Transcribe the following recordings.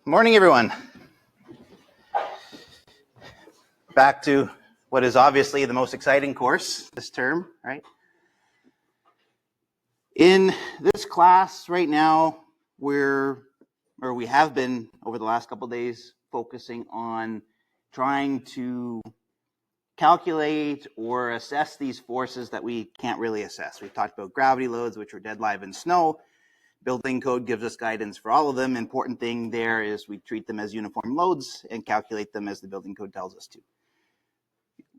Morning, everyone. Back to what is obviously the most exciting course this term, right? In this class right now, we have been over the last couple of days focusing on trying to calculate or assess these forces that we can't really assess. We've talked about gravity loads, which are dead, live, and snow. Building code gives us guidance for all of them. Important thing there is we treat them as uniform loads and calculate them as the building code tells us to.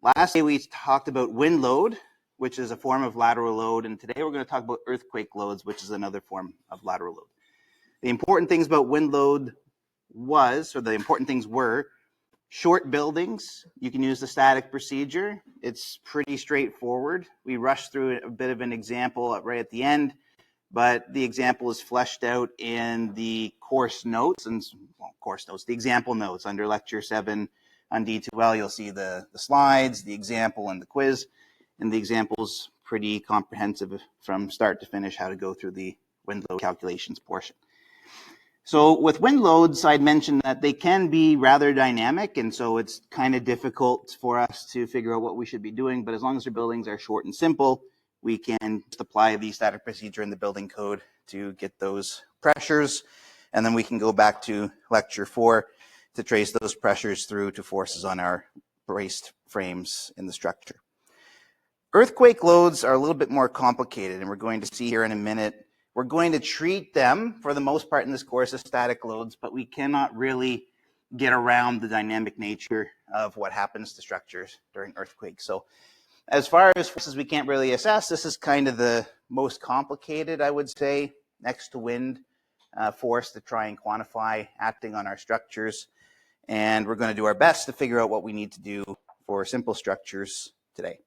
Last day we talked about wind load, which is a form of lateral load, and today we're going to talk about earthquake loads, which is another form of lateral load. The important things about wind load were short buildings. You can use the static procedure. It's pretty straightforward. We rushed through a bit of an example right at the end, but the example is fleshed out in the the example notes under lecture 7 on D2L. You'll see the slides, the example, and the quiz. And the example's pretty comprehensive from start to finish, how to go through the wind load calculations portion. So with wind loads, I'd mentioned that they can be rather dynamic, and so it's kind of difficult for us to figure out what we should be doing. But as long as our buildings are short and simple, we can just apply the static procedure in the building code to get those pressures. And then we can go back to lecture 4 to trace those pressures through to forces on our braced frames in the structure. Earthquake loads are a little bit more complicated, and we're going to see here in a minute. We're going to treat them, for the most part in this course, as static loads, but we cannot really get around the dynamic nature of what happens to structures during earthquakes. So as far as forces we can't really assess, this is kind of the most complicated, I would say, next to wind force to try and quantify acting on our structures. And we're going to do our best to figure out what we need to do for simple structures today.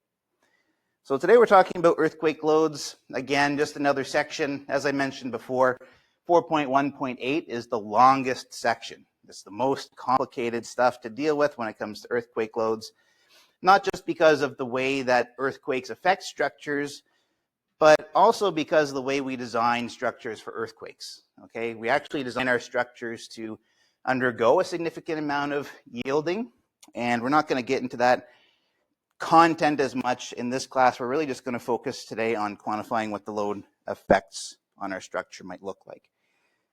So today we're talking about earthquake loads. Again, just another section. As I mentioned before, 4.1.8 is the longest section. It's the most complicated stuff to deal with when it comes to earthquake loads, not just because of the way that earthquakes affect structures, but also because of the way we design structures for earthquakes. Okay, we actually design our structures to undergo a significant amount of yielding, and we're not going to get into that content as much in this class. We're really just going to focus today on quantifying what the load effects on our structure might look like.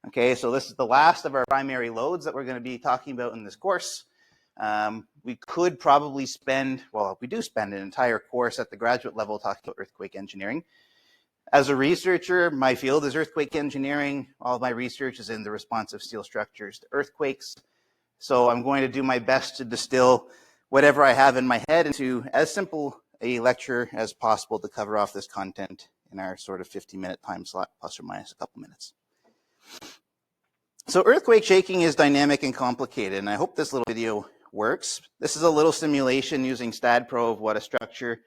Okay, so this is the last of our primary loads that we're going to be talking about in this course. We could probably spend an entire course at the graduate level talking about earthquake engineering. As a researcher, my field is earthquake engineering. All of my research is in the responsive steel structures to earthquakes. So I'm going to do my best to distill whatever I have in my head into as simple a lecture as possible to cover off this content in our sort of 50-minute time slot, plus or minus a couple minutes. So earthquake shaking is dynamic and complicated, and I hope this little video works. This is a little simulation using STADPro of what a structure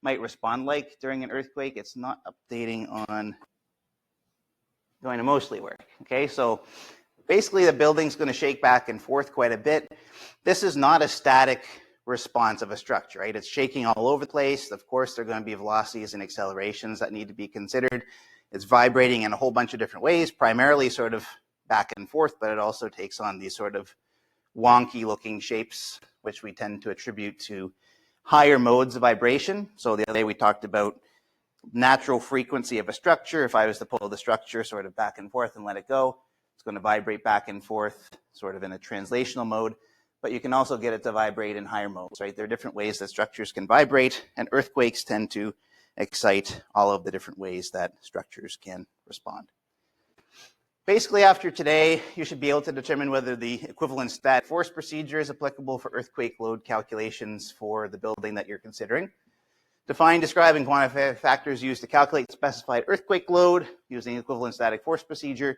might respond like during an earthquake. It's not updating on going to mostly work. Okay, so basically the building's going to shake back and forth quite a bit. This is not a static response of a structure, right? It's shaking all over the place. Of course, there are going to be velocities and accelerations that need to be considered. It's vibrating in a whole bunch of different ways, primarily sort of back and forth, but it also takes on these sort of wonky looking shapes, which we tend to attribute to higher modes of vibration. So the other day we talked about natural frequency of a structure. If I was to pull the structure sort of back and forth and let it go, it's going to vibrate back and forth sort of in a translational mode. But you can also get it to vibrate in higher modes, right? There are different ways that structures can vibrate, and earthquakes tend to excite all of the different ways that structures can respond. Basically, after today, you should be able to determine whether the equivalent static force procedure is applicable for earthquake load calculations for the building that you're considering. Define, describe, and quantify factors used to calculate specified earthquake load using equivalent static force procedure,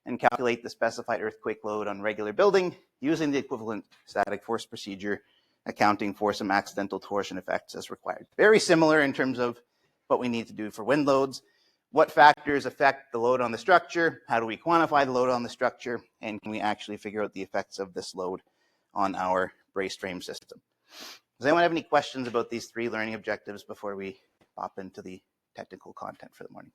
and calculate the specified earthquake load on regular building using the equivalent static force procedure, accounting for some accidental torsion effects as required. Very similar in terms of what we need to do for wind loads. What factors affect the load on the structure? How do we quantify the load on the structure? And can we actually figure out the effects of this load on our braced frame system? Does anyone have any questions about these 3 learning objectives before we pop into the technical content for the morning?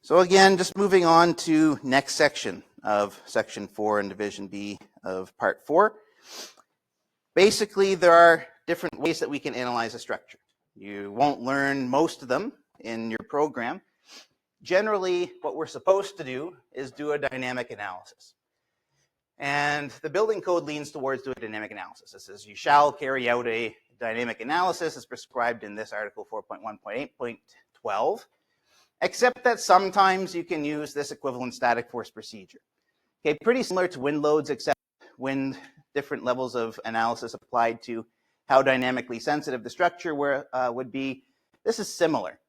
So again, just moving on to next section of section 4 and division B of part 4. Basically, there are different ways that we can analyze a structure. You won't learn most of them in your program. Generally, what we're supposed to do is do a dynamic analysis. And the building code leans towards doing a dynamic analysis. It says you shall carry out a dynamic analysis as prescribed in this article 4.1.8.12, except that sometimes you can use this equivalent static force procedure. Okay, pretty similar to wind loads, except wind different levels of analysis applied to how dynamically sensitive the structure would be. This is similar.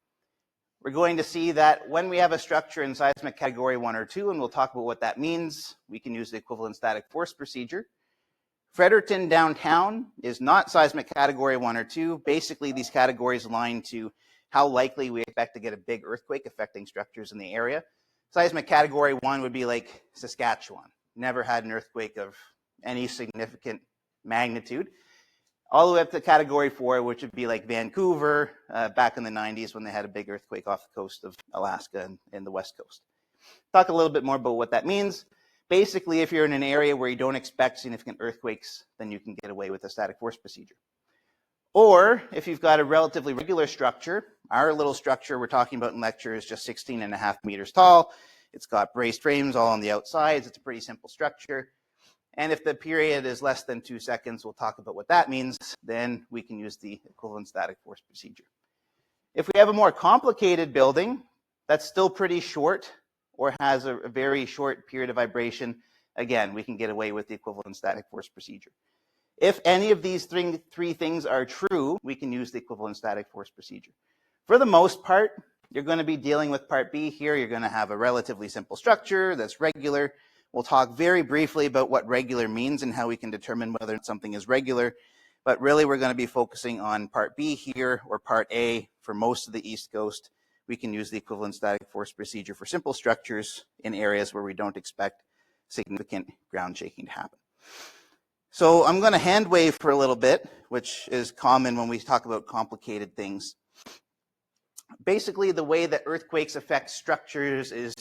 We're going to see that when we have a structure in seismic category 1 or 2, and we'll talk about what that means, we can use the equivalent static force procedure. Fredericton downtown is not seismic category 1 or 2. Basically, these categories align to how likely we expect to get a big earthquake affecting structures in the area. Seismic category 1 would be like Saskatchewan. Never had an earthquake of any significant magnitude. All the way up to category 4, which would be like Vancouver back in the 90s when they had a big earthquake off the coast of Alaska and the west coast. Talk a little bit more about what that means. Basically, if you're in an area where you don't expect significant earthquakes, then you can get away with a static force procedure. Or if you've got a relatively regular structure, our little structure we're talking about in lecture is just 16.5 meters tall. It's got braced frames all on the outsides. It's a pretty simple structure. And if the period is less than 2 seconds, we'll talk about what that means. Then we can use the equivalent static force procedure. If we have a more complicated building that's still pretty short or has a very short period of vibration, again, we can get away with the equivalent static force procedure. If any of these three things are true, we can use the equivalent static force procedure. For the most part, you're going to be dealing with part B here. You're going to have a relatively simple structure that's regular. We'll talk very briefly about what regular means and how we can determine whether something is regular. But really, we're going to be focusing on part B here, or part A for most of the East Coast. We can use the equivalent static force procedure for simple structures in areas where we don't expect significant ground shaking to happen. So I'm going to hand wave for a little bit, which is common when we talk about complicated things. Basically, the way that earthquakes affect structures is,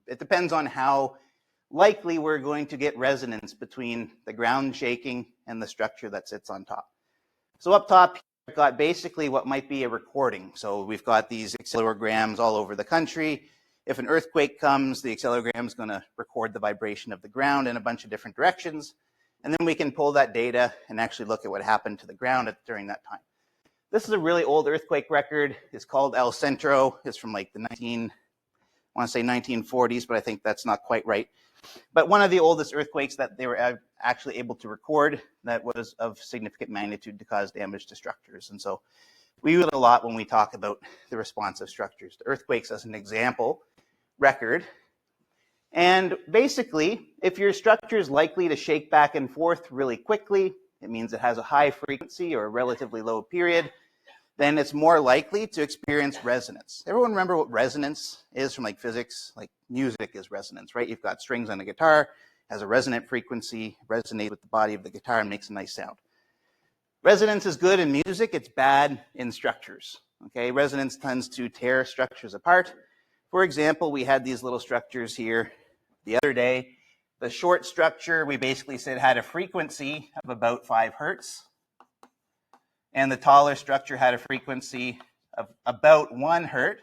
it depends on how likely we're going to get resonance between the ground shaking and the structure that sits on top. So up top, we've got basically what might be a recording. So we've got these accelegrams all over the country. If an earthquake comes, the accelegram is going to record the vibration of the ground in a bunch of different directions. And then we can pull that data and actually look at what happened to the ground during that time. This is a really old earthquake record. It's called El Centro. It's from like the 1940s, but I think that's not quite right. But one of the oldest earthquakes that they were actually able to record that was of significant magnitude to cause damage to structures. And so we use it a lot when we talk about the response of structures. The earthquakes as an example record. And basically, if your structure is likely to shake back and forth really quickly, it means it has a high frequency or a relatively low period, then it's more likely to experience resonance. Everyone remember what resonance is from like physics? Like music is resonance, right? You've got strings on a guitar, has a resonant frequency, resonates with the body of the guitar and makes a nice sound. Resonance is good in music, it's bad in structures. Okay, resonance tends to tear structures apart. For example, we had these little structures here the other day. The short structure, we basically said had a frequency of about 5 hertz. And the taller structure had a frequency of about 1 hertz.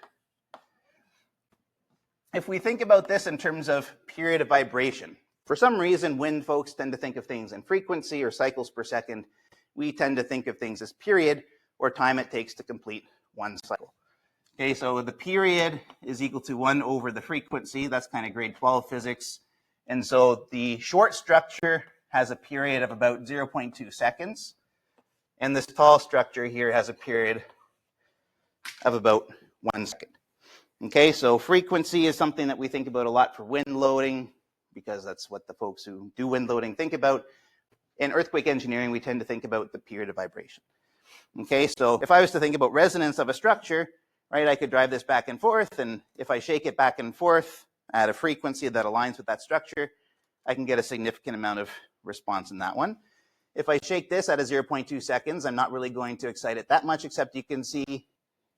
If we think about this in terms of period of vibration, for some reason, wind folks tend to think of things in frequency or cycles per second. We tend to think of things as period, or time it takes to complete one cycle. Okay, so the period is equal to 1 over the frequency. That's kind of grade 12 physics. And so the short structure has a period of about 0.2 seconds. And this tall structure here has a period of about 1 second. Okay, so frequency is something that we think about a lot for wind loading, because that's what the folks who do wind loading think about. In earthquake engineering, we tend to think about the period of vibration. Okay, so if I was to think about resonance of a structure, right, I could drive this back and forth, and if I shake it back and forth at a frequency that aligns with that structure, I can get a significant amount of response in that one. If I shake this at a 0.2 seconds, I'm not really going to excite it that much, except you can see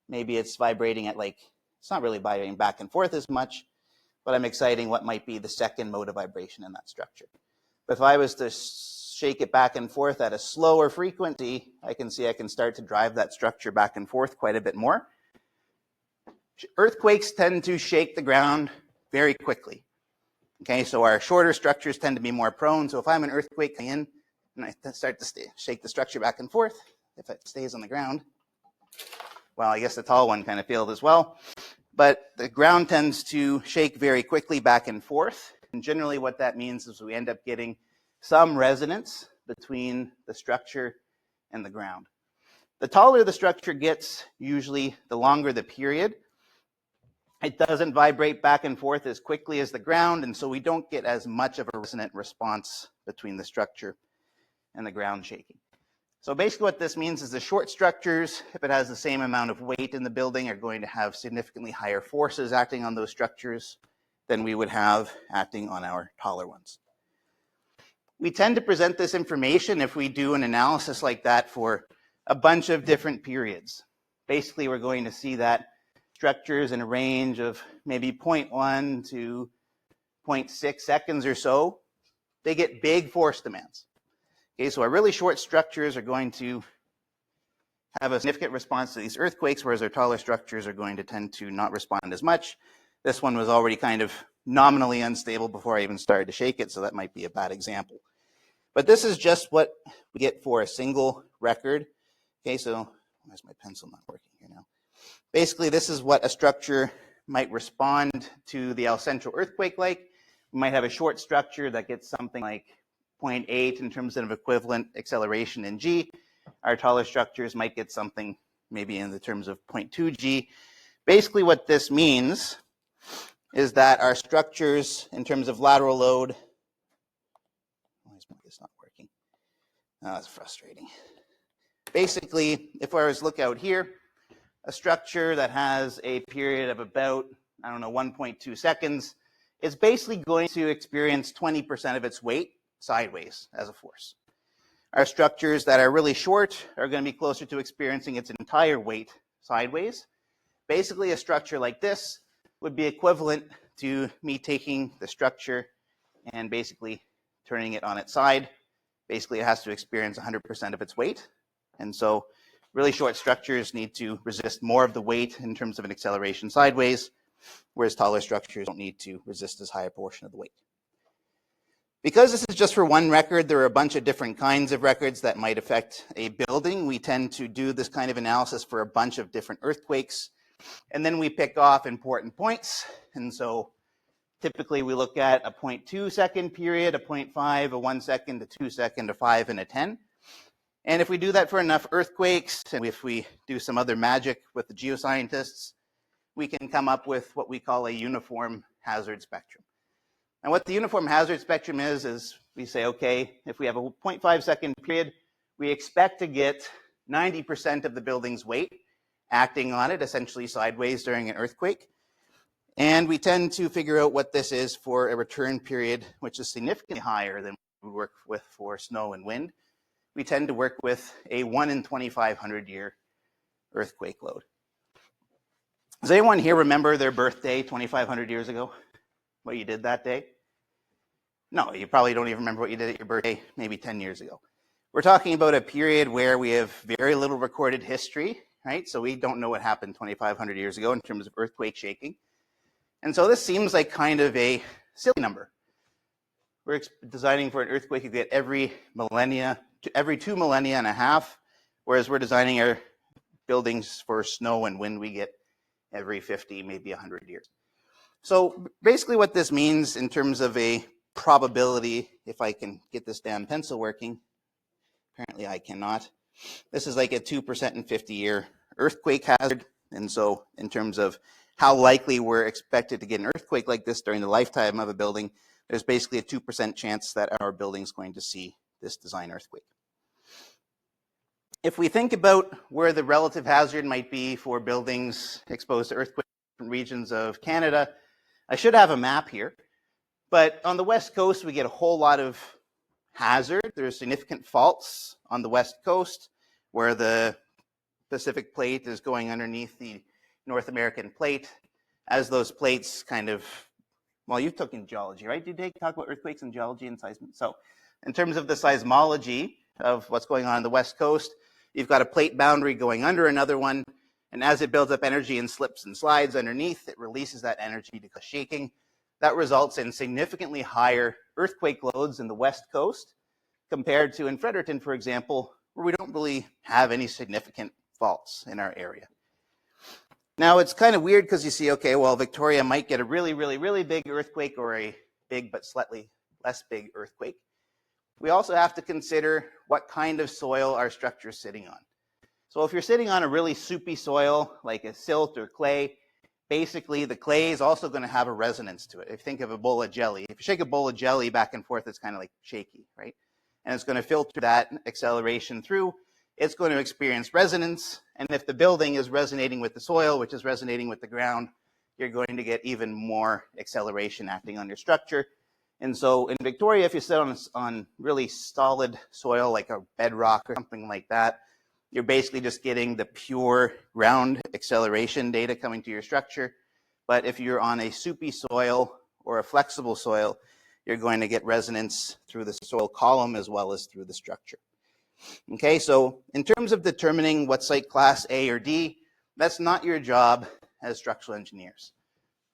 maybe it's vibrating at like It's not really vibrating back and forth as much, but I'm exciting what might be the second mode of vibration in that structure. But if I was to shake it back and forth at a slower frequency, I can see I can start to drive that structure back and forth quite a bit more. Earthquakes tend to shake the ground very quickly. Okay, so our shorter structures tend to be more prone. So if I'm an earthquake coming in and I start to shake the structure back and forth, if it stays on the ground, well, I guess the tall one kind of failed as well. But the ground tends to shake very quickly back and forth. And generally what that means is we end up getting some resonance between the structure and the ground. The taller the structure gets, usually the longer the period. It doesn't vibrate back and forth as quickly as the ground, and so we don't get as much of a resonant response between the structure and the ground shaking. So basically what this means is the short structures, if it has the same amount of weight in the building, are going to have significantly higher forces acting on those structures than we would have acting on our taller ones. We tend to present this information if we do an analysis like that for a bunch of different periods. Basically, we're going to see that structures in a range of maybe 0.1 to 0.6 seconds or so, they get big force demands. Okay, so our really short structures are going to have a significant response to these earthquakes, whereas our taller structures are going to tend to not respond as much. This one was already kind of nominally unstable before I even started to shake it, so that might be a bad example. But this is just what we get for a single record. Okay, so where's my pencil not working here now? Basically, this is what a structure might respond to the El Centro earthquake like. We might have a short structure that gets something like 0.8 in terms of equivalent acceleration in g. Our taller structures might get something maybe in the terms of 0.2 g. Basically, what this means is that our structures in terms of lateral load, why is this not working? Oh, that's frustrating. Basically, if I was to look out here, a structure that has a period of about, 1.2 seconds is basically going to experience 20% of its weight sideways as a force. Our structures that are really short are going to be closer to experiencing its entire weight sideways. Basically, a structure like this would be equivalent to me taking the structure and basically turning it on its side. Basically, it has to experience 100% of its weight. And so really short structures need to resist more of the weight in terms of an acceleration sideways, whereas taller structures don't need to resist as high a portion of the weight. Because this is just for one record, there are a bunch of different kinds of records that might affect a building. We tend to do this kind of analysis for a bunch of different earthquakes, and then we pick off important points. And so typically we look at a 0.2 second period, a 0.5, a 1 second, a 2 second, a 5, and a 10. And if we do that for enough earthquakes, and if we do some other magic with the geoscientists, we can come up with what we call a uniform hazard spectrum. And what the uniform hazard spectrum is we say, okay, if we have a 0.5 second period, we expect to get 90% of the building's weight acting on it, essentially sideways during an earthquake. And we tend to figure out what this is for a return period, which is significantly higher than we work with for snow and wind. We tend to work with a 1 in 2,500 year earthquake load. Does anyone here remember their birthday 2,500 years ago? What you did that day? No, you probably don't even remember what you did at your birthday maybe 10 years ago. We're talking about a period where we have very little recorded history, right? So we don't know what happened 2,500 years ago in terms of earthquake shaking. And so this seems like kind of a silly number. We're designing for an earthquake you get every 2 millennia and a half, whereas we're designing our buildings for snow and wind we get every 50, maybe 100 years. So basically what this means in terms of a probability, if I can get this damn pencil working, apparently I cannot. This is like a 2% in 50-year earthquake hazard. And so in terms of how likely we're expected to get an earthquake like this during the lifetime of a building, there's basically a 2% chance that our building's going to see this design earthquake. If we think about where the relative hazard might be for buildings exposed to earthquakes in regions of Canada, I should have a map here. But on the West Coast, we get a whole lot of hazard. There's significant faults on the West Coast where the Pacific plate is going underneath the North American plate. as those plates kind of, well, you took in geology, right? Did you talk about earthquakes and geology and seismic? So in terms of the seismology of what's going on the West Coast, you've got a plate boundary going under another one, and as it builds up energy and slips and slides underneath, it releases that energy to cause shaking. That results in significantly higher earthquake loads in the West Coast compared to in Fredericton, for example, where we don't really have any significant faults in our area. Now, it's kind of weird because you see, okay, well, Victoria might get a really, really, really big earthquake or a big but slightly less big earthquake. We also have to consider what kind of soil our structure is sitting on. So if you're sitting on a really soupy soil, like a silt or clay, basically the clay is also going to have a resonance to it. If you think of a bowl of jelly, if you shake a bowl of jelly back and forth, it's kind of like shaky, right? And it's going to filter that acceleration through. It's going to experience resonance. And if the building is resonating with the soil, which is resonating with the ground, you're going to get even more acceleration acting on your structure. And so in Victoria, if you sit on really solid soil, like a bedrock or something like that, you're basically just getting the pure ground acceleration data coming to your structure. But if you're on a soupy soil or a flexible soil, you're going to get resonance through the soil column as well as through the structure. Okay, so in terms of determining what site class A or D, that's not your job as structural engineers.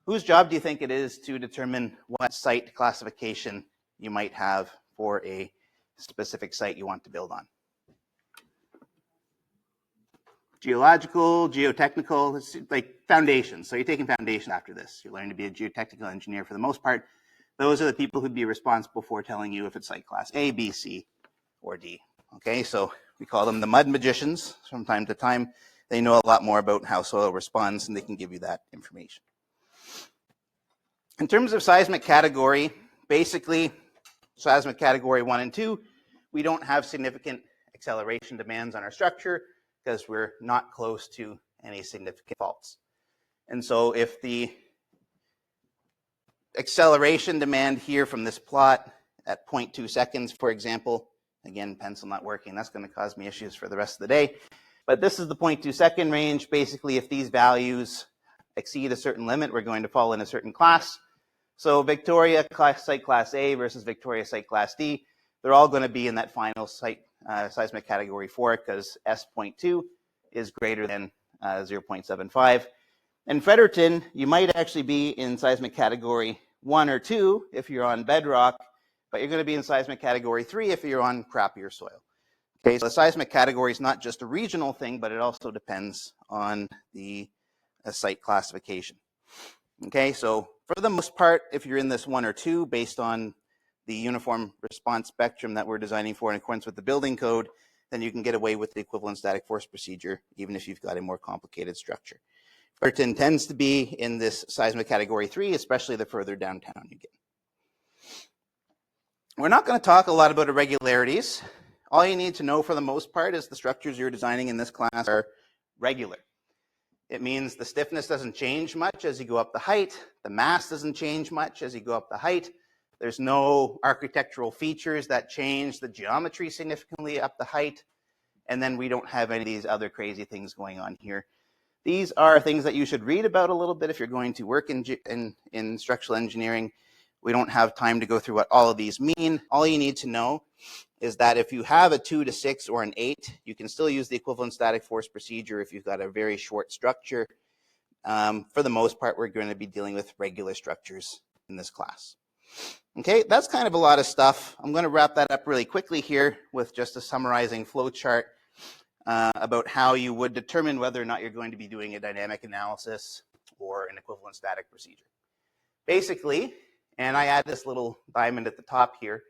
Whose job do you think it is to determine what site classification you might have for a specific site you want to build on? Geological, geotechnical, it's like foundations. So you're taking foundation after this. You're learning to be a geotechnical engineer for the most part. Those are the people who'd be responsible for telling you if it's site class A, B, C, or D. Okay, so we call them the mud magicians. From time to time, they know a lot more about how soil responds, and they can give you that information. In terms of seismic category, basically, seismic category 1 and 2, we don't have significant acceleration demands on our structure because we're not close to any significant faults. And so if the acceleration demand here from this plot at 0.2 seconds, for example, again, pencil not working, that's going to cause me issues for the rest of the day. But this is the 0.2 second range. Basically, if these values exceed a certain limit, we're going to fall in a certain class. So Victoria site class A versus Victoria site class D, they're all going to be in that final site seismic category 4 because S.2 is greater than 0.75. In Fredericton, you might actually be in seismic category 1 or 2 if you're on bedrock, but you're going to be in seismic category 3 if you're on crappier soil. Okay, so the seismic category is not just a regional thing, but it also depends on the site classification. Okay, so for the most part, if you're in this 1 or 2, based on the uniform response spectrum that we're designing for in accordance with the building code, then you can get away with the equivalent static force procedure, even if you've got a more complicated structure. Fredericton tends to be in this seismic category 3, especially the further downtown you get. We're not going to talk a lot about irregularities. All you need to know for the most part is the structures you're designing in this class are regular. It means the stiffness doesn't change much as you go up the height. The mass doesn't change much as you go up the height. There's no architectural features that change the geometry significantly up the height. And then we don't have any of these other crazy things going on here. These are things that you should read about a little bit if you're going to work in structural engineering. We don't have time to go through what all of these mean. All you need to know is that if you have a 2 to 6 or an 8, you can still use the equivalent static force procedure if you've got a very short structure. For the most part, we're going to be dealing with regular structures in this class. Okay, that's kind of a lot of stuff. I'm going to wrap that up really quickly here with just a summarizing flow chart about how you would determine whether or not you're going to be doing a dynamic analysis or an equivalent static procedure. Basically, and I add this little diamond at the top here,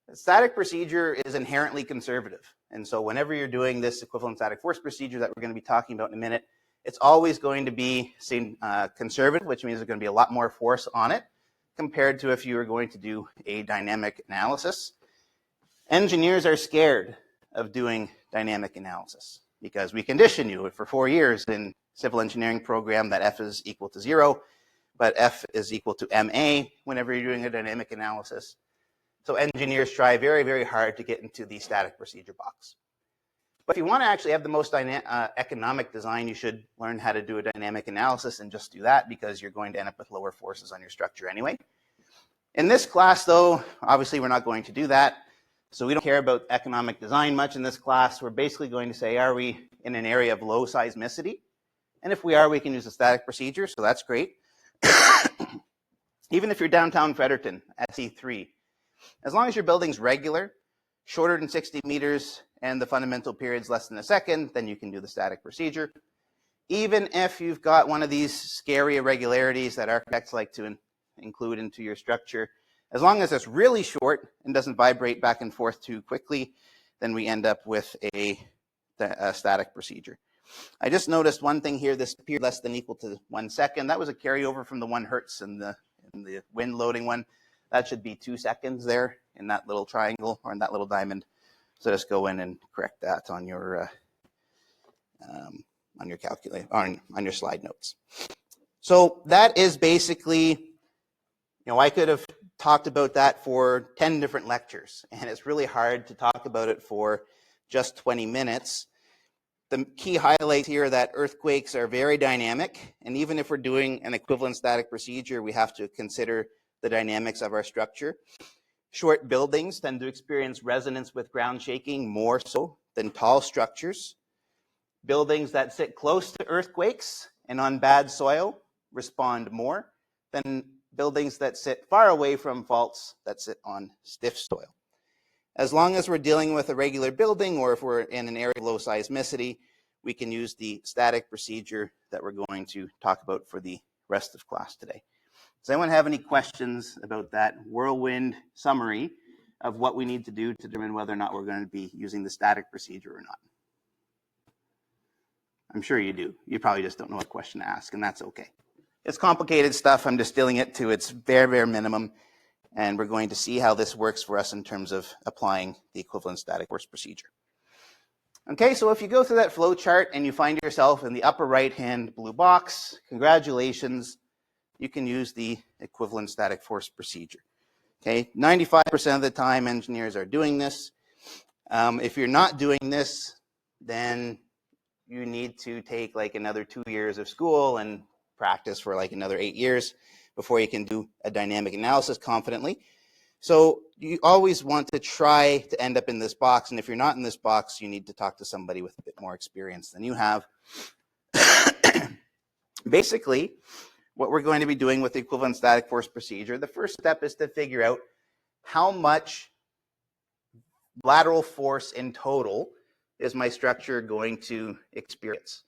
the static procedure is inherently conservative. And so whenever you're doing this equivalent static force procedure that we're going to be talking about in a minute, it's always going to be conservative, which means there's going to be a lot more force on it compared to if you were going to do a dynamic analysis. Engineers are scared of doing dynamic analysis because we condition you for 4 years in civil engineering program that F is equal to 0, but F is equal to MA whenever you're doing a dynamic analysis. So engineers try very, very hard to get into the static procedure box. But if you want to actually have the most economic design, you should learn how to do a dynamic analysis and just do that, because you're going to end up with lower forces on your structure anyway. In this class, though, obviously we're not going to do that. So we don't care about economic design much in this class. We're basically going to say, are we in an area of low seismicity? And if we are, we can use a static procedure, so that's great. Even if you're downtown Fredericton, SE3, as long as your building's regular, shorter than 60 meters, and the fundamental period's less than a second, then you can do the static procedure. Even if you've got one of these scary irregularities that architects like to include into your structure, as long as it's really short and doesn't vibrate back and forth too quickly, then we end up with a static procedure. I just noticed one thing here, this period less than equal to 1 second. That was a carryover from the 1 hertz in the wind loading one. That should be 2 seconds there in that little triangle or in that little diamond. So just go in and correct that on your calculator, on your slide notes. So that is basically, I could have talked about that for 10 different lectures, and it's really hard to talk about it for just 20 minutes. The key highlight here are that earthquakes are very dynamic, and even if we're doing an equivalent static procedure, we have to consider the dynamics of our structure. Short buildings tend to experience resonance with ground shaking more so than tall structures. Buildings that sit close to earthquakes and on bad soil respond more than buildings that sit far away from faults that sit on stiff soil. As long as we're dealing with a regular building, or if we're in an area of low seismicity, we can use the static procedure that we're going to talk about for the rest of class today. Does anyone have any questions about that whirlwind summary of what we need to do to determine whether or not we're going to be using the static procedure or not? I'm sure you do. You probably just don't know what question to ask, and that's okay. It's complicated stuff. I'm distilling it to its bare, bare minimum, and we're going to see how this works for us in terms of applying the equivalent static force procedure. Okay, so if you go through that flow chart and you find yourself in the upper right-hand blue box, congratulations, you can use the equivalent static force procedure. Okay, 95% of the time engineers are doing this. If you're not doing this, then you need to take like another 2 years of school and practice for like another 8 years before you can do a dynamic analysis confidently. So you always want to try to end up in this box, and if you're not in this box, you need to talk to somebody with a bit more experience than you have. Basically, what we're going to be doing with the equivalent static force procedure, the first step is to figure out how much lateral force in total is my structure going to experience.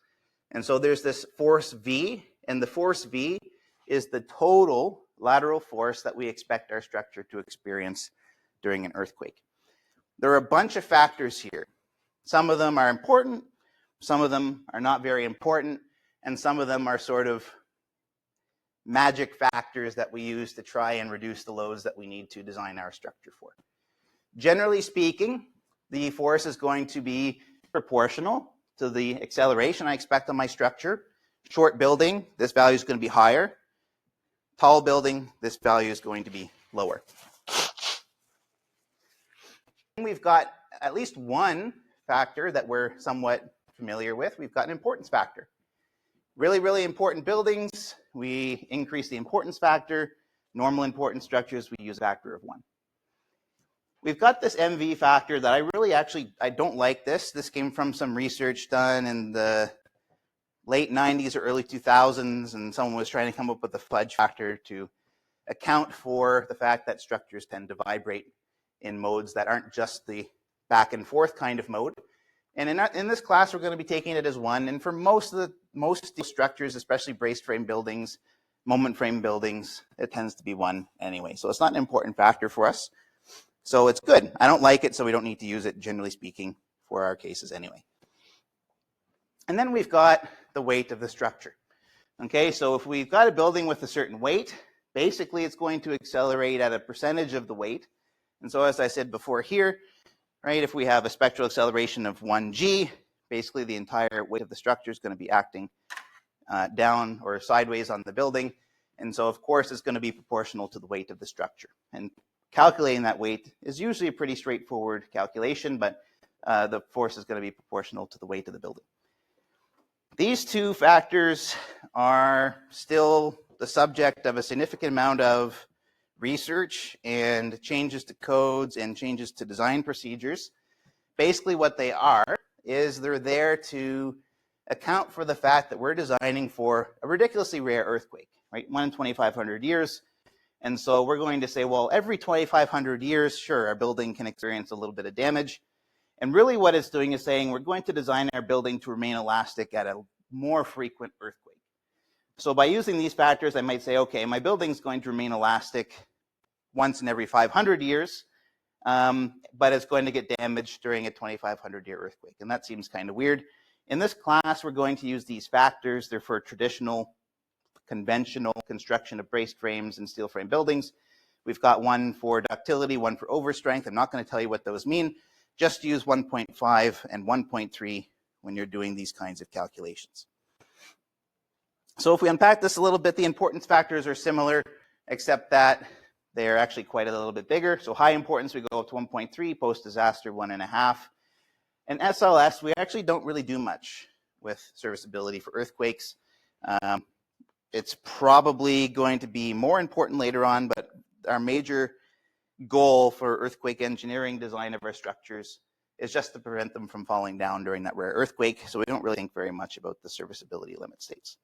And so there's this force V, and the force V is the total lateral force that we expect our structure to experience during an earthquake. There are a bunch of factors here. Some of them are important, some of them are not very important, and some of them are sort of magic factors that we use to try and reduce the loads that we need to design our structure for. Generally speaking, the force is going to be proportional to the acceleration I expect on my structure. Short building, this value is going to be higher. Tall building, this value is going to be lower. We've got at least one factor that we're somewhat familiar with. We've got an importance factor. Really, really important buildings, we increase the importance factor. Normal important structures, we use a factor of 1. We've got this MV factor that I don't like this. This came from some research done in the late 90s or early 2000s, and someone was trying to come up with a fudge factor to account for the fact that structures tend to vibrate in modes that aren't just the back and forth kind of mode. And in this class, we're going to be taking it as 1. And for most structures, especially braced frame buildings, moment frame buildings, it tends to be 1 anyway. So it's not an important factor for us. So it's good. I don't like it, so we don't need to use it, generally speaking, for our cases anyway. And then we've got the weight of the structure. Okay, so if we've got a building with a certain weight, basically it's going to accelerate at a percentage of the weight. And so as I said before here, right, if we have a spectral acceleration of 1g, basically the entire weight of the structure is going to be acting down or sideways on the building. And so of course it's going to be proportional to the weight of the structure. And calculating that weight is usually a pretty straightforward calculation, but the force is going to be proportional to the weight of the building. These two factors are still the subject of a significant amount of research and changes to codes and changes to design procedures. Basically what they are is they're there to account for the fact that we're designing for a ridiculously rare earthquake, right? 1 in 2,500 years. And so we're going to say, well, every 2,500 years, sure, our building can experience a little bit of damage. And really what it's doing is saying we're going to design our building to remain elastic at a more frequent earthquake. So by using these factors, I might say, okay, my building's going to remain elastic once in every 500 years, but it's going to get damaged during a 2,500-year earthquake. And that seems kind of weird. In this class, we're going to use these factors. They're for traditional, conventional construction of braced frames and steel frame buildings. We've got one for ductility, one for overstrength. I'm not going to tell you what those mean. Just use 1.5 and 1.3 when you're doing these kinds of calculations. So if we unpack this a little bit, the importance factors are similar, except that they are actually quite a little bit bigger. So high importance, we go up to 1.3, post-disaster 1.5. And SLS, we actually don't really do much with serviceability for earthquakes. It's probably going to be more important later on, but our major goal for earthquake engineering design of our structures is just to prevent them from falling down during that rare earthquake. So we don't really think very much about the serviceability limit states.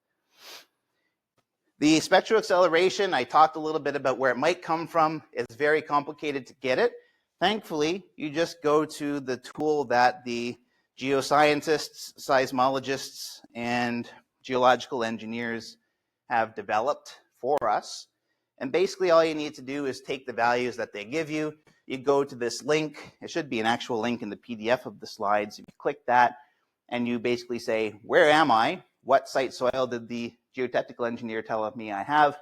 The spectral acceleration, I talked a little bit about where it might come from. It's very complicated to get it. Thankfully, you just go to the tool that the geoscientists, seismologists, and geological engineers have developed for us. And basically all you need to do is take the values that they give you. You go to this link. It should be an actual link in the PDF of the slides. You click that and you basically say, where am I? What site soil did the geotechnical engineer tell me I have?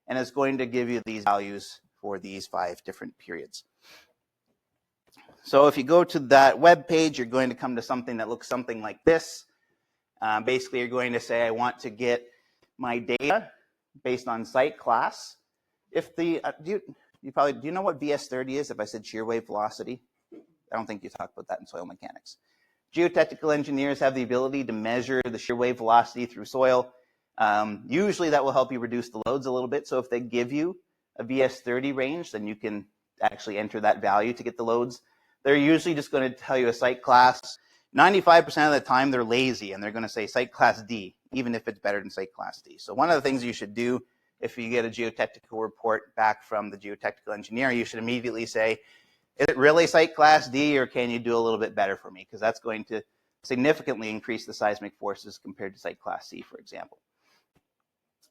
And it's going to give you these values for these 5 different periods. So if you go to that web page, you're going to come to something that looks something like this. Basically, you're going to say, I want to get my data based on site class. If the do you know what VS30 is? If I said shear wave velocity, I don't think you talked about that in soil mechanics. Geotechnical engineers have the ability to measure the shear wave velocity through soil. Usually, that will help you reduce the loads a little bit. So if they give you a VS30 range, then you can actually enter that value to get the loads. They're usually just going to tell you a site class. 95% of the time, they're lazy, and they're going to say site class D, even if it's better than site class D. So one of the things you should do if you get a geotechnical report back from the geotechnical engineer, you should immediately say, is it really site class D, or can you do a little bit better for me? Because that's going to significantly increase the seismic forces compared to site class C, for example.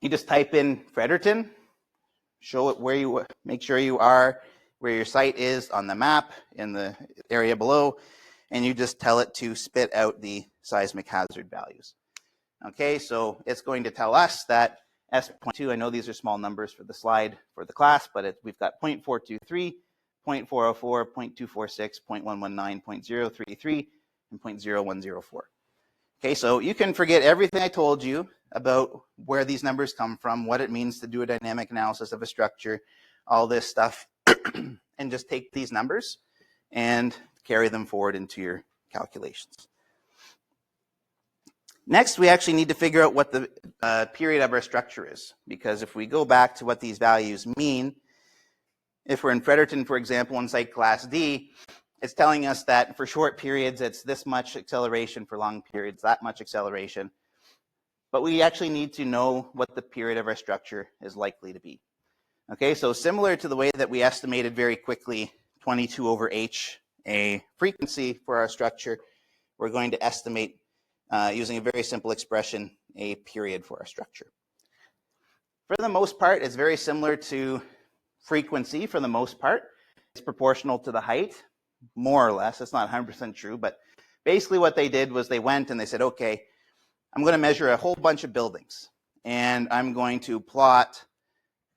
You just type in Fredericton, show it where you, make sure you are where your site is on the map in the area below, and you just tell it to spit out the seismic hazard values. Okay, so it's going to tell us that S.2, I know these are small numbers for the slide for the class, but we've got 0.423, 0.404, 0.246, 0.119, 0.033, and 0.0104. Okay, so you can forget everything I told you about where these numbers come from, what it means to do a dynamic analysis of a structure, all this stuff, and just take these numbers and carry them forward into your calculations. Next, we actually need to figure out what the period of our structure is, because if we go back to what these values mean, if we're in Fredericton, for example, in site class D, it's telling us that for short periods, it's this much acceleration, for long periods, that much acceleration. But we actually need to know what the period of our structure is likely to be. Okay, so similar to the way that we estimated very quickly 22 over H, a frequency for our structure, we're going to estimate using a very simple expression, a period for our structure. For the most part, it's very similar to frequency for the most part. It's proportional to the height, more or less. It's not 100% true, but basically what they did was they went and they said, okay, I'm going to measure a whole bunch of buildings, and I'm going to plot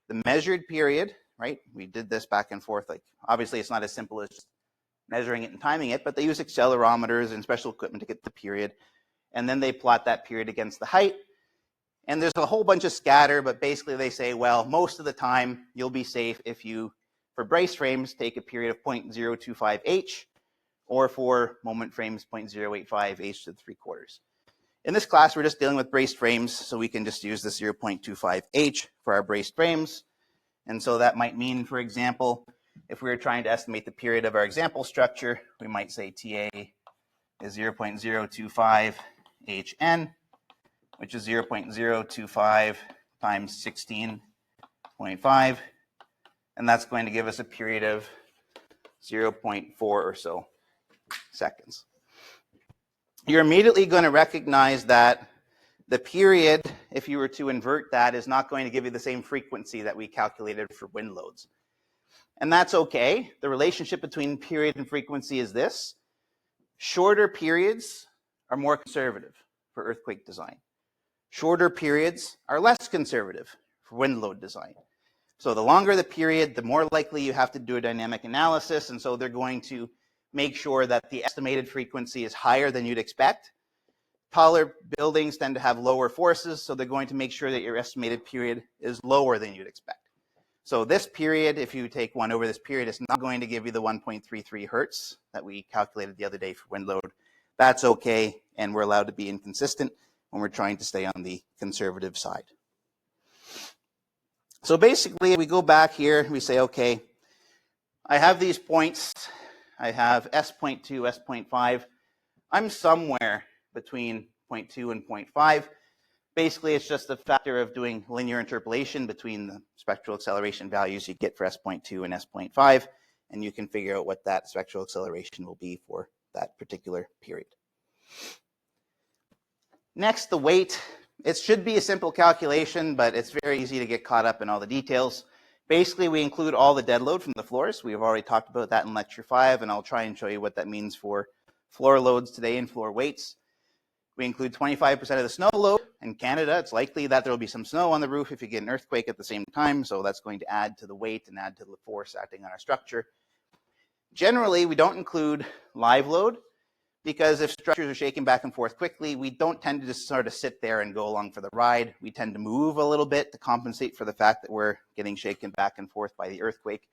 the measured period, right? We did this back and forth. Like, obviously, it's not as simple as just measuring it and timing it, but they use accelerometers and special equipment to get the period. And then they plot that period against the height. And there's a whole bunch of scatter, but basically they say, well, most of the time you'll be safe if you, for brace frames, take a period of 0.025 H, or for moment frames 0.085 h to the 3/4. In this class, we're just dealing with braced frames, so we can just use the 0.25 h for our braced frames. And so that might mean, for example, if we were trying to estimate the period of our example structure, we might say TA is 0.025 hn, which is 0.025 times 16.5, and that's going to give us a period of 0.4 or so seconds. You're immediately going to recognize that the period, if you were to invert that, is not going to give you the same frequency that we calculated for wind loads. And that's okay. The relationship between period and frequency is this. Shorter periods are more conservative for earthquake design. Shorter periods are less conservative for wind load design. So the longer the period, the more likely you have to do a dynamic analysis, and so they're going to make sure that the estimated frequency is higher than you'd expect. Taller buildings tend to have lower forces, so they're going to make sure that your estimated period is lower than you'd expect. So this period, if you take 1 over this period, is not going to give you the 1.33 hertz that we calculated the other day for wind load. That's okay, and we're allowed to be inconsistent when we're trying to stay on the conservative side. So basically, we go back here, we say, okay, I have these points. I have S.2, S.5. I'm somewhere between 0.2 and 0.5. Basically, it's just a factor of doing linear interpolation between the spectral acceleration values you get for S.2 and S.5, and you can figure out what that spectral acceleration will be for that particular period. Next, the weight. It should be a simple calculation, but it's very easy to get caught up in all the details. Basically, we include all the dead load from the floors. We've already talked about that in lecture 5, and I'll try and show you what that means for floor loads today and floor weights. We include 25% of the snow load. In Canada, it's likely that there will be some snow on the roof if you get an earthquake at the same time, so that's going to add to the weight and add to the force acting on our structure. Generally, we don't include live load, because if structures are shaken back and forth quickly, we don't tend to just sort of sit there and go along for the ride. We tend to move a little bit to compensate for the fact that we're getting shaken back and forth by the earthquake,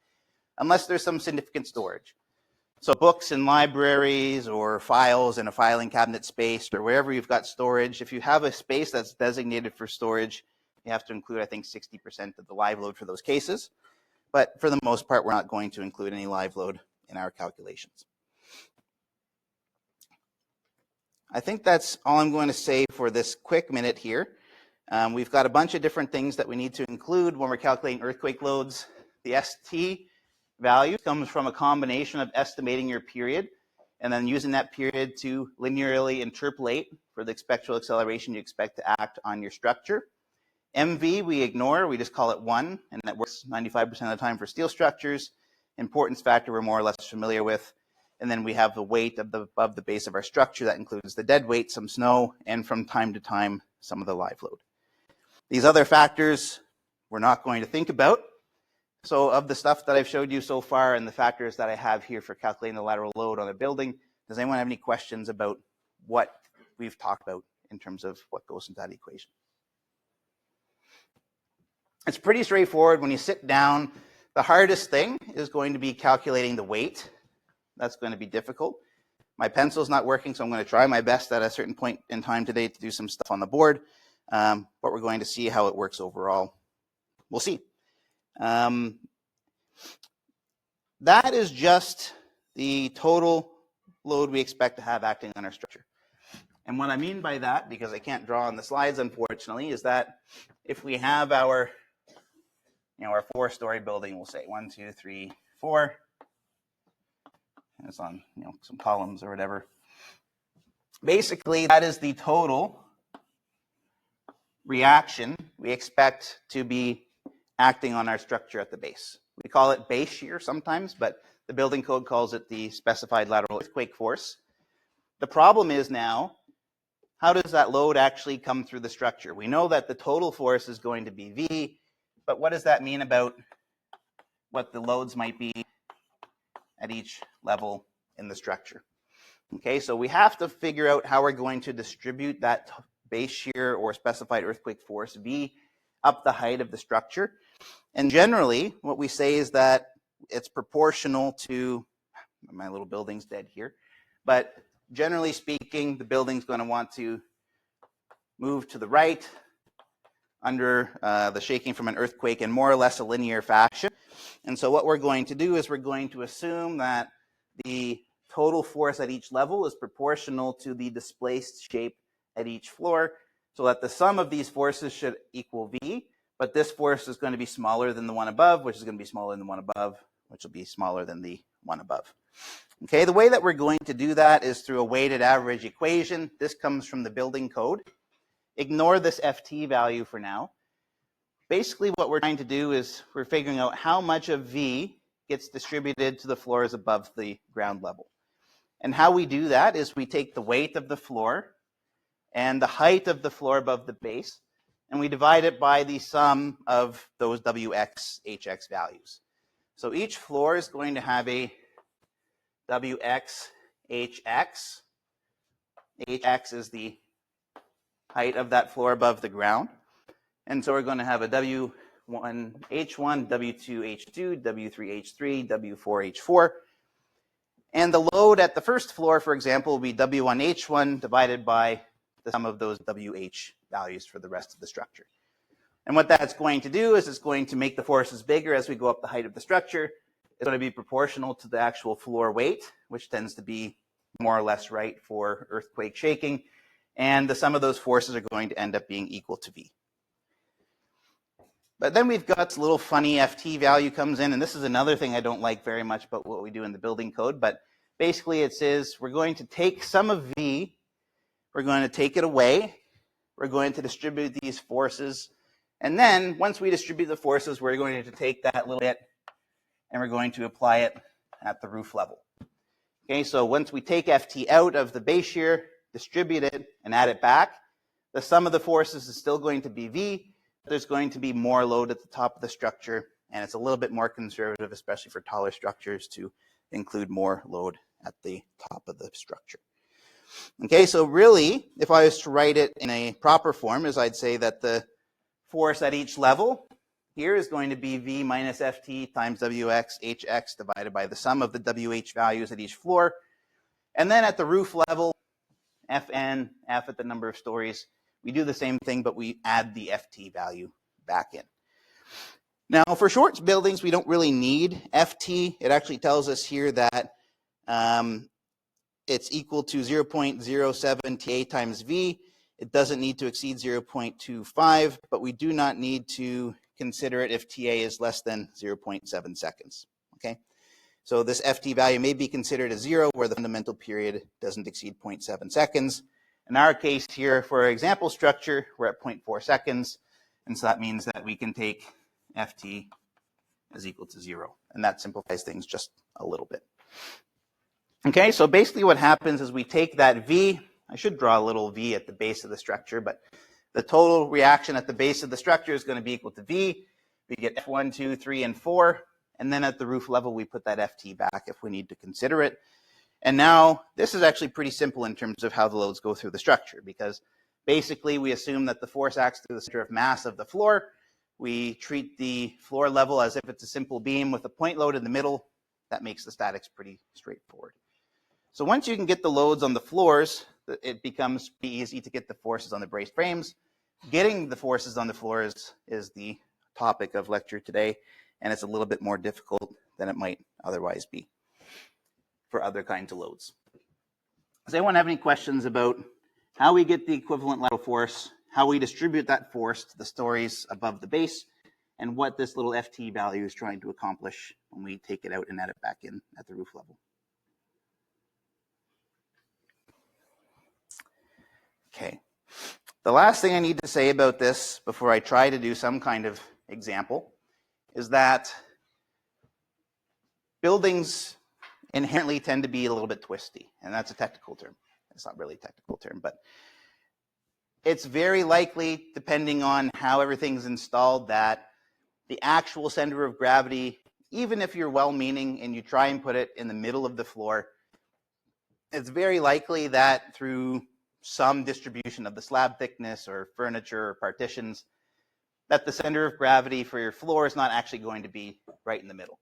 unless there's some significant storage. So books in libraries or files in a filing cabinet space or wherever you've got storage, if you have a space that's designated for storage, you have to include, I think, 60% of the live load for those cases. But for the most part, we're not going to include any live load in our calculations. I think that's all I'm going to say for this quick minute here. We've got a bunch of different things that we need to include when we're calculating earthquake loads. The ST value comes from a combination of estimating your period and then using that period to linearly interpolate for the spectral acceleration you expect to act on your structure. MV we ignore, we just call it 1, and that works 95% of the time for steel structures. Importance factor we're more or less familiar with. And then we have the weight above the base of our structure. That includes the dead weight, some snow, and from time to time, some of the live load. These other factors we're not going to think about. So of the stuff that I've showed you so far and the factors that I have here for calculating the lateral load on a building, does anyone have any questions about what we've talked about in terms of what goes into that equation? It's pretty straightforward when you sit down. The hardest thing is going to be calculating the weight. That's going to be difficult. My pencil's not working, so I'm going to try my best at a certain point in time today to do some stuff on the board, but we're going to see how it works overall. We'll see. That is just the total load we expect to have acting on our structure. And what I mean by that, because I can't draw on the slides, unfortunately, is that if we have our, our 4-story building, we'll say 1, 2, 3, 4. And it's on, some columns or whatever. Basically, that is the total reaction we expect to be acting on our structure at the base. We call it base shear sometimes, but the building code calls it the specified lateral earthquake force. The problem is now, how does that load actually come through the structure? We know that the total force is going to be V, but what does that mean about what the loads might be at each level in the structure? Okay, so we have to figure out how we're going to distribute that base shear or specified earthquake force V up the height of the structure. And generally, what we say is that it's proportional to My little building's dead here. But generally speaking, the building's going to want to move to the right under the shaking from an earthquake in more or less a linear fashion. And so what we're going to do is we're going to assume that the total force at each level is proportional to the displaced shape at each floor, so that the sum of these forces should equal V, but this force is going to be smaller than the one above, which is going to be smaller than the one above, which will be smaller than the one above. Okay, the way that we're going to do that is through a weighted average equation. This comes from the building code. Ignore this FT value for now. Basically, what we're trying to do is we're figuring out how much of V gets distributed to the floors above the ground level. And how we do that is we take the weight of the floor and the height of the floor above the base, and we divide it by the sum of those WX, HX values. So each floor is going to have a WX, HX. HX is the height of that floor above the ground. And so we're going to have a W1, H1, W2, H2, W3, H3, W4, H4. And the load at the first floor, for example, will be W1, H1 divided by the sum of those WH values for the rest of the structure. And what that's going to do is it's going to make the forces bigger as we go up the height of the structure. It's going to be proportional to the actual floor weight, which tends to be more or less right for earthquake shaking. And the sum of those forces are going to end up being equal to V. But then we've got this little funny FT value comes in, and this is another thing I don't like very much about what we do in the building code. But basically it says we're going to take some of V, we're going to take it away, we're going to distribute these forces, and then once we distribute the forces, we're going to take that little bit and we're going to apply it at the roof level. Okay, so once we take FT out of the base shear, distribute it, and add it back, the sum of the forces is still going to be V. There's going to be more load at the top of the structure, and it's a little bit more conservative, especially for taller structures, to include more load at the top of the structure. Okay, so really, if I was to write it in a proper form, is I'd say that the force at each level here is going to be V minus FT times WX, HX divided by the sum of the WH values at each floor. And then at the roof level, Fn, F at the number of stories, we do the same thing, but we add the FT value back in. Now, for short buildings, we don't really need FT. It actually tells us here that it's equal to 0.07 TA times V. It doesn't need to exceed 0.25, but we do not need to consider it if TA is less than 0.7 seconds. Okay, so this FT value may be considered a 0 where the fundamental period doesn't exceed 0.7 seconds. In our case here, for our example structure, we're at 0.4 seconds, and so that means that we can take FT is equal to 0, and that simplifies things just a little bit. Okay, so basically what happens is we take that V, I should draw a little V at the base of the structure, but the total reaction at the base of the structure is going to be equal to V. We get F1, 2, 3, and 4, and then at the roof level we put that FT back if we need to consider it. And now this is actually pretty simple in terms of how the loads go through the structure, because basically we assume that the force acts through the center of mass of the floor. We treat the floor level as if it's a simple beam with a point load in the middle. That makes the statics pretty straightforward. So once you can get the loads on the floors, it becomes pretty easy to get the forces on the braced frames. Getting the forces on the floors is the topic of lecture today, and it's a little bit more difficult than it might otherwise be for other kinds of loads. Does anyone have any questions about how we get the equivalent lateral force, how we distribute that force to the stories above the base, and what this little FT value is trying to accomplish when we take it out and add it back in at the roof level? Okay. The last thing I need to say about this before I try to do some kind of example is that buildings inherently tend to be a little bit twisty, and that's a technical term. It's not really a technical term, but it's very likely, depending on how everything's installed, that the actual center of gravity, even if you're well-meaning and you try and put it in the middle of the floor, it's very likely that through some distribution of the slab thickness or furniture or partitions, that the center of gravity for your floor is not actually going to be right in the middle.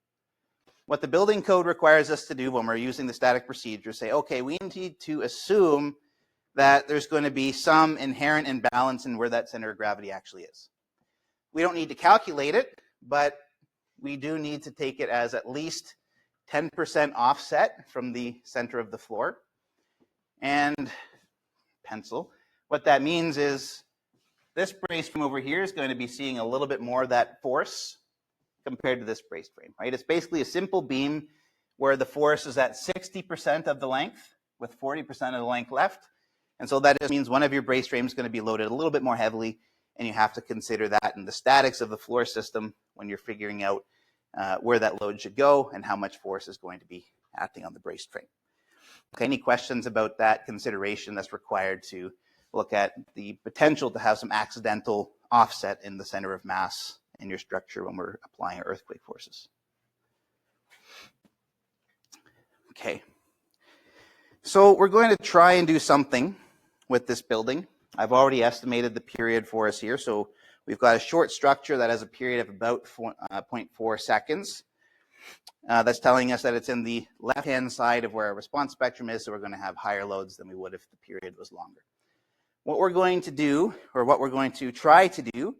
what the building code requires us to do when we're using the static procedure, say, okay, we need to assume that there's going to be some inherent imbalance in where that center of gravity actually is. We don't need to calculate it, but we do need to take it as at least 10% offset from the center of the floor. And pencil, what that means is this brace frame over here is going to be seeing a little bit more of that force compared to this brace frame, right? It's basically a simple beam where the force is at 60% of the length with 40% of the length left. And so that just means one of your brace frames is going to be loaded a little bit more heavily, and you have to consider that in the statics of the floor system when you're figuring out where that load should go and how much force is going to be acting on the brace frame. Okay, any questions about that consideration that's required to look at the potential to have some accidental offset in the center of mass in your structure when we're applying our earthquake forces? Okay, so we're going to try and do something with this building. I've already estimated the period for us here. So we've got a short structure that has a period of about 0.4 seconds. That's telling us that it's in the left-hand side of where our response spectrum is, so we're going to have higher loads than we would if the period was longer. What we're going to do, or what we're going to try to do,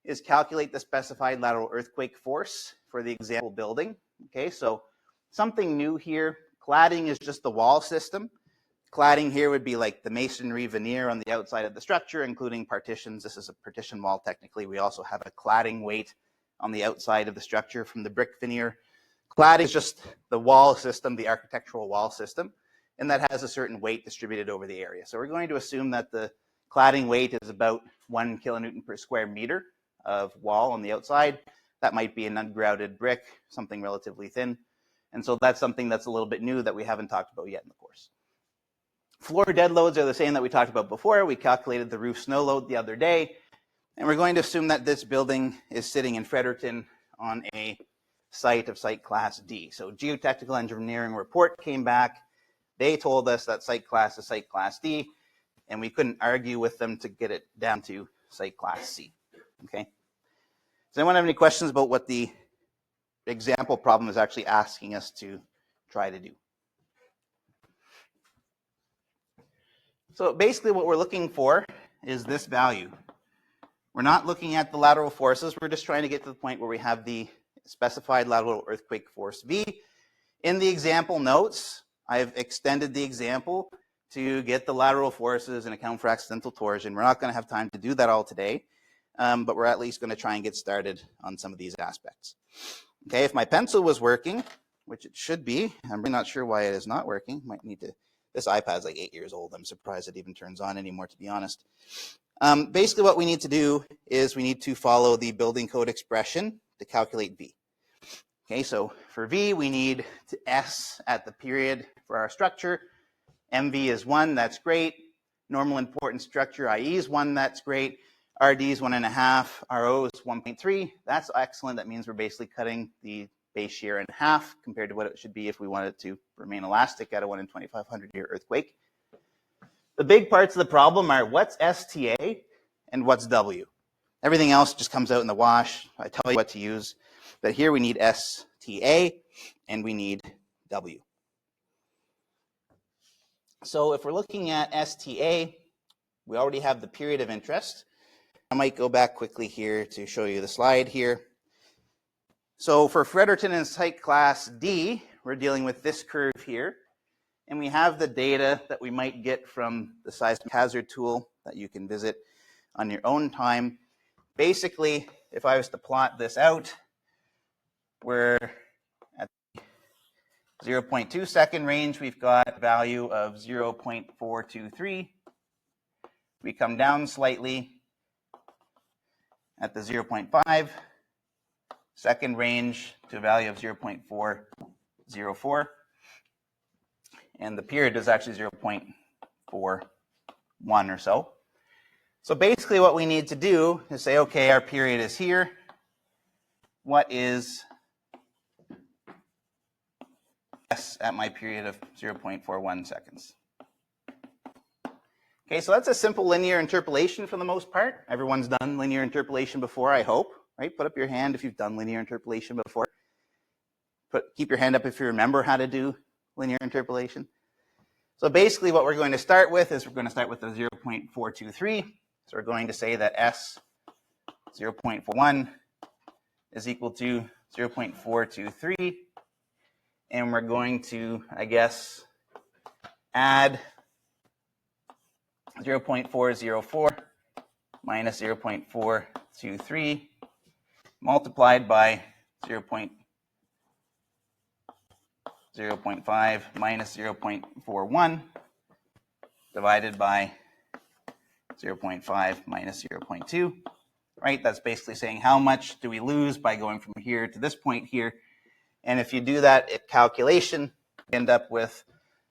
is calculate the specified lateral earthquake force for the example building. Okay, so something new here. Cladding is just the wall system. Cladding here would be like the masonry veneer on the outside of the structure, including partitions. This is a partition wall technically. We also have a cladding weight on the outside of the structure from the brick veneer. Cladding is just the wall system, the architectural wall system, and that has a certain weight distributed over the area. So we're going to assume that the cladding weight is about 1 kilonewton per square meter of wall on the outside. That might be an ungrouted brick, something relatively thin. And so that's something that's a little bit new that we haven't talked about yet in the course. Floor dead loads are the same that we talked about before. We calculated the roof snow load the other day. And we're going to assume that this building is sitting in Fredericton on a site of site class D. So geotechnical engineering report came back. They told us that site class is site class D, and we couldn't argue with them to get it down to site class C. Okay. Does anyone have any questions about what the example problem is actually asking us to try to do? So basically what we're looking for is this value. We're not looking at the lateral forces. We're just trying to get to the point where we have the specified lateral earthquake force V. In the example notes, I've extended the example to get the lateral forces and account for accidental torsion. We're not going to have time to do that all today, but we're at least going to try and get started on some of these aspects. Okay, if my pencil was working, which it should be, I'm really not sure why it is not working. Might need to. This iPad's like 8 years old. I'm surprised it even turns on anymore, to be honest. Basically what we need to do is we need to follow the building code expression to calculate V. Okay, so for V, we need to S at the period for our structure. MV is 1, that's great. Normal important structure, IE is 1, that's great. RD is 1.5, RO is 1.3, that's excellent. That means we're basically cutting the base shear in half compared to what it should be if we wanted it to remain elastic at a 1 in 2,500 year earthquake. The big parts of the problem are what's STA and what's W. Everything else just comes out in the wash. I tell you what to use. But here we need STA and we need W. So if we're looking at STA, we already have the period of interest. I might go back quickly here to show you the slide here. So for Fredericton and site class D, we're dealing with this curve here. And we have the data that we might get from the seismic hazard tool that you can visit on your own time. Basically, if I was to plot this out, we're at the 0.2 second range. We've got a value of 0.423. We come down slightly at the 0.5 second range to a value of 0.404. And the period is actually 0.41 or so. So basically what we need to do is say, okay, our period is here. What is S at my period of 0.41 seconds? Okay, so that's a simple linear interpolation for the most part. Everyone's done linear interpolation before, I hope, right? Put up your hand if you've done linear interpolation before. keep your hand up if you remember how to do linear interpolation. So basically what we're going to start with is we're going to start with the 0.423. So we're going to say that S 0.41 is equal to 0.423. And we're going to, I guess, add 0.404 minus 0.423 multiplied by 0.5 minus 0.41 divided by 0.5 minus 0.2, right? That's basically saying how much do we lose by going from here to this point here. And if you do that calculation, you end up with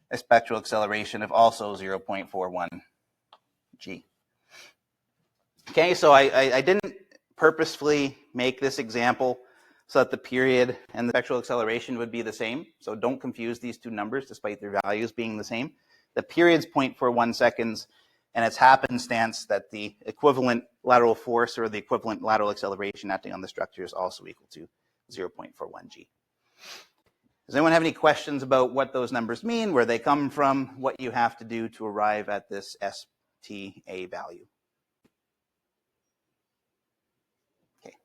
a spectral acceleration of also 0.41 g. Okay, so I didn't purposefully make this example so that the period and the spectral acceleration would be the same. So don't confuse these two numbers despite their values being the same. The period's 0.41 seconds, and it's happenstance that the equivalent lateral force or the equivalent lateral acceleration acting on the structure is also equal to 0.41 g. Does anyone have any questions about what those numbers mean, where they come from, what you have to do to arrive at this STA value? Okay.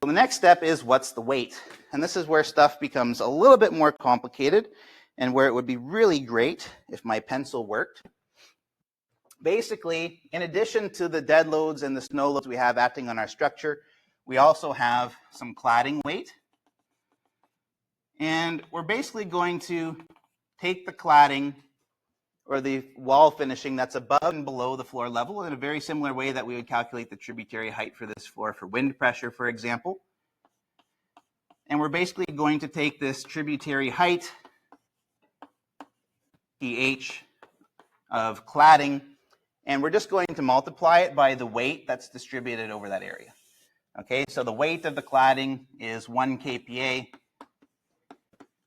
So the next step is what's the weight? And this is where stuff becomes a little bit more complicated and where it would be really great if my pencil worked. Basically, in addition to the dead loads and the snow loads we have acting on our structure, we also have some cladding weight. And we're basically going to take the cladding or the wall finishing that's above and below the floor level in a very similar way that we would calculate the tributary height for this floor for wind pressure, for example. And we're basically going to take this tributary height, pH, of cladding, and we're just going to multiply it by the weight that's distributed over that area. Okay, so the weight of the cladding is 1 kPa,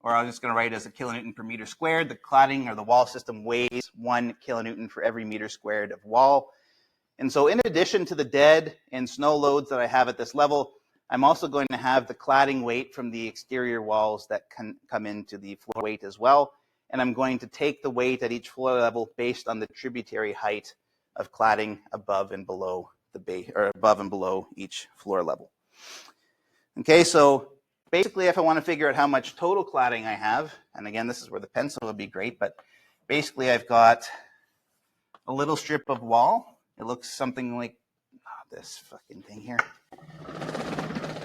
or I'm just going to write it as a kilonewton per meter squared. The cladding or the wall system weighs 1 kilonewton for every meter squared of wall. And so in addition to the dead and snow loads that I have at this level, I'm also going to have the cladding weight from the exterior walls that can come into the floor weight as well. And I'm going to take the weight at each floor level based on the tributary height of cladding above and below the base, or above and below each floor level. Okay, so basically, if I want to figure out how much total cladding I have, and again, this is where the pencil would be great, but basically I've got a little strip of wall. It looks something like this fucking thing here.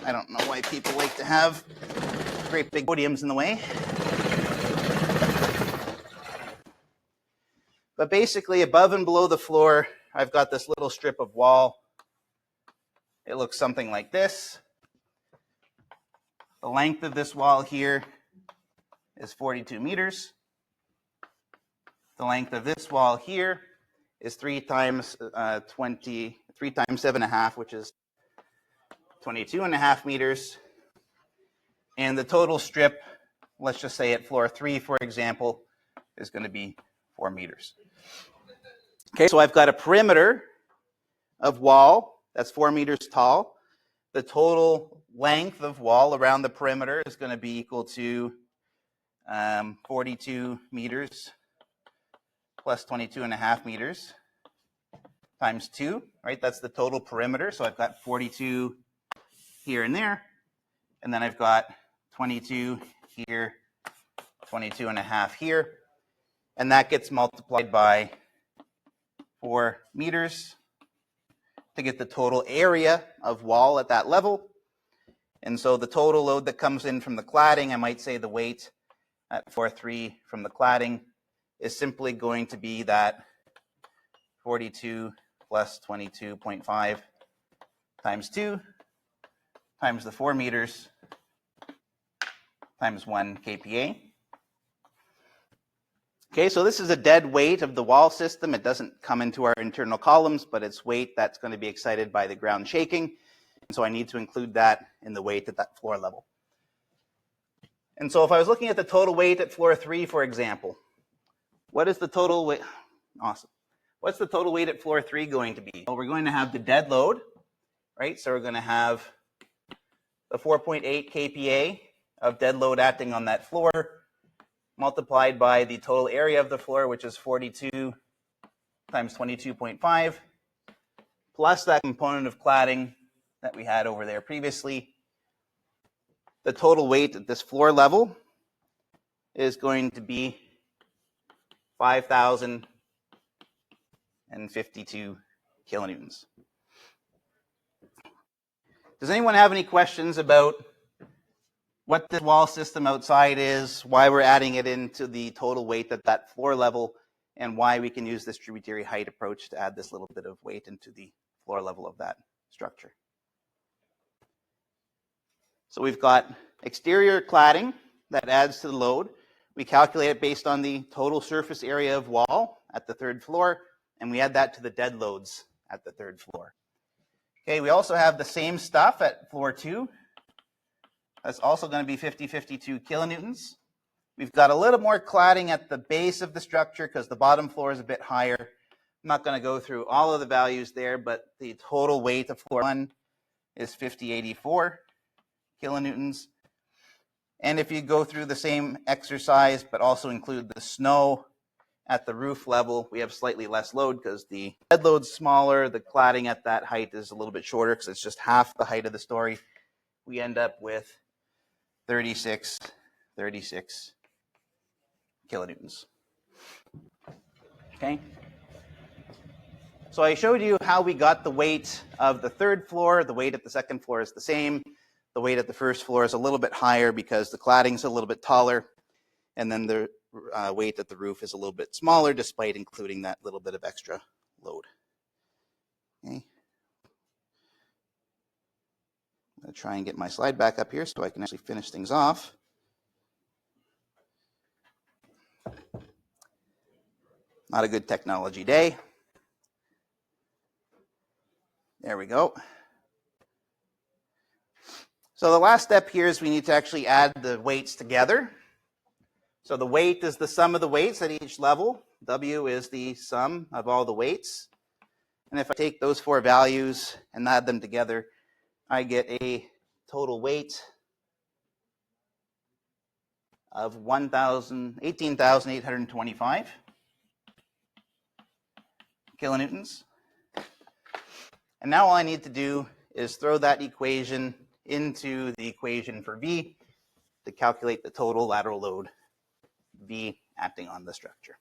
I don't know why people like to have great big podiums in the way. But basically, above and below the floor, I've got this little strip of wall. It looks something like this. The length of this wall here is 42 meters. The length of this wall here is 3 times 7.5, which is 22.5 meters. And the total strip, let's just say at floor 3, for example, is going to be 4 meters. Okay, so I've got a perimeter of wall that's 4 meters tall. The total length of wall around the perimeter is going to be equal to 42 meters plus 22.5 meters times 2, right? That's the total perimeter. So I've got 42 here and there, and then I've got 22 here, 22.5 here, and that gets multiplied by 4 meters to get the total area of wall at that level. And so the total load that comes in from the cladding, I might say the weight at floor 3 from the cladding is simply going to be that 42 plus 22.5 times 2 times the 4 meters times 1 kPa. Okay, so this is a dead weight of the wall system. It doesn't come into our internal columns, but it's weight that's going to be excited by the ground shaking. And so I need to include that in the weight at that floor level. And so if I was looking at the total weight at floor 3, for example, what is the total weight? Awesome. What's the total weight at floor 3 going to be? Well, we're going to have the dead load, right? So we're going to have the 4.8 kPa of dead load acting on that floor, multiplied by the total area of the floor, which is 42 times 22.5, plus that component of cladding that we had over there previously. The total weight at this floor level is going to be 5,052 kilonewtons. Does anyone have any questions about what this wall system outside is, why we're adding it into the total weight at that floor level, and why we can use this tributary height approach to add this little bit of weight into the floor level of that structure? So we've got exterior cladding that adds to the load. We calculate it based on the total surface area of wall at the third floor, and we add that to the dead loads at the third floor. Okay, we also have the same stuff at floor 2. That's also going to be 52 kilonewtons. We've got a little more cladding at the base of the structure because the bottom floor is a bit higher. I'm not going to go through all of the values there, but the total weight of floor 1 is 5084 kilonewtons. And if you go through the same exercise, but also include the snow at the roof level, we have slightly less load because the dead load's smaller. The cladding at that height is a little bit shorter because it's just half the height of the story. We end up with 36 kilonewtons. Okay. So I showed you how we got the weight of the third floor. The weight at the second floor is the same. The weight at the first floor is a little bit higher because the cladding's a little bit taller. And then the weight at the roof is a little bit smaller, despite including that little bit of extra load. Okay. I'm going to try and get my slide back up here so I can actually finish things off. Not a good technology day. There we go. So the last step here is we need to actually add the weights together. So the weight is the sum of the weights at each level. W is the sum of all the weights. And if I take those 4 values and add them together, I get a total weight of 18,825 kilonewtons. And now all I need to do is throw that equation into the equation for V to calculate the total lateral load V acting on the structure.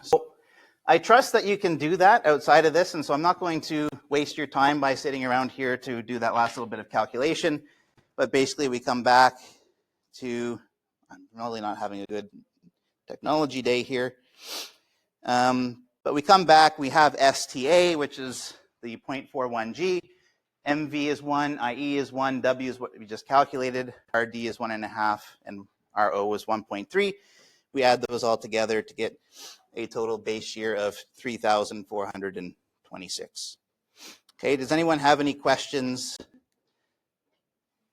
So I trust that you can do that outside of this, and so I'm not going to waste your time by sitting around here to do that last little bit of calculation, but basically we come back to, I'm really not having a good technology day here, but we come back, we have STA, which is the 0.41G, MV is 1, IE is 1, W is what we just calculated, RD is 1.5, and RO is 1.3. We add those all together to get a total base shear of 3,426. Okay, does anyone have any questions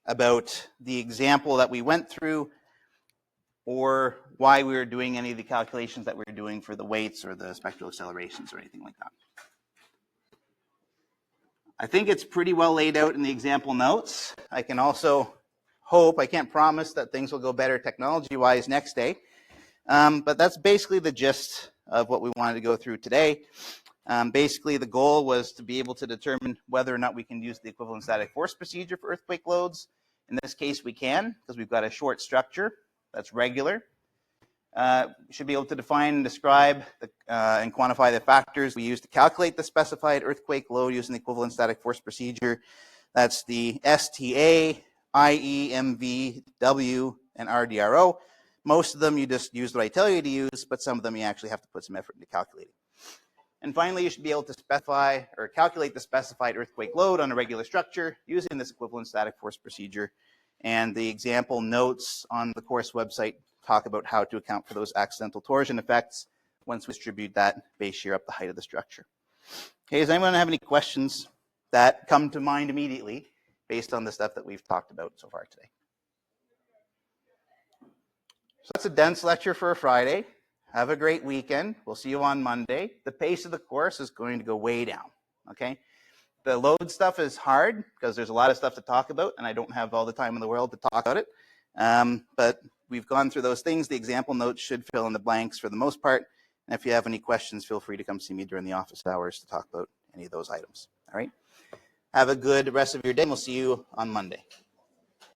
about the example that we went through, or why we were doing any of the calculations that we were doing for the weights or the spectral accelerations or anything like that? I think it's pretty well laid out in the example notes. I can also hope, I can't promise that things will go better technology-wise next day, but that's basically the gist of what we wanted to go through today. Basically, the goal was to be able to determine whether or not we can use the equivalent static force procedure for earthquake loads. In this case, we can, because we've got a short structure that's regular. We should be able to define and describe and quantify the factors we use to calculate the specified earthquake load using the equivalent static force procedure. That's the STA, IE, MV, W, and RDRO. Most of them you just use what I tell you to use, but some of them you actually have to put some effort into calculating. And finally, you should be able to specify or calculate the specified earthquake load on a regular structure using this equivalent static force procedure. And the example notes on the course website talk about how to account for those accidental torsion effects once we distribute that base shear up the height of the structure. Okay, does anyone have any questions that come to mind immediately based on the stuff that we've talked about so far today? So that's a dense lecture for a Friday. Have a great weekend. We'll see you on Monday. The pace of the course is going to go way down, okay? The load stuff is hard because there's a lot of stuff to talk about, and I don't have all the time in the world to talk about it. But we've gone through those things. The example notes should fill in the blanks for the most part. And if you have any questions, feel free to come see me during the office hours to talk about any of those items. All right. Have a good rest of your day, and we'll see you on Monday.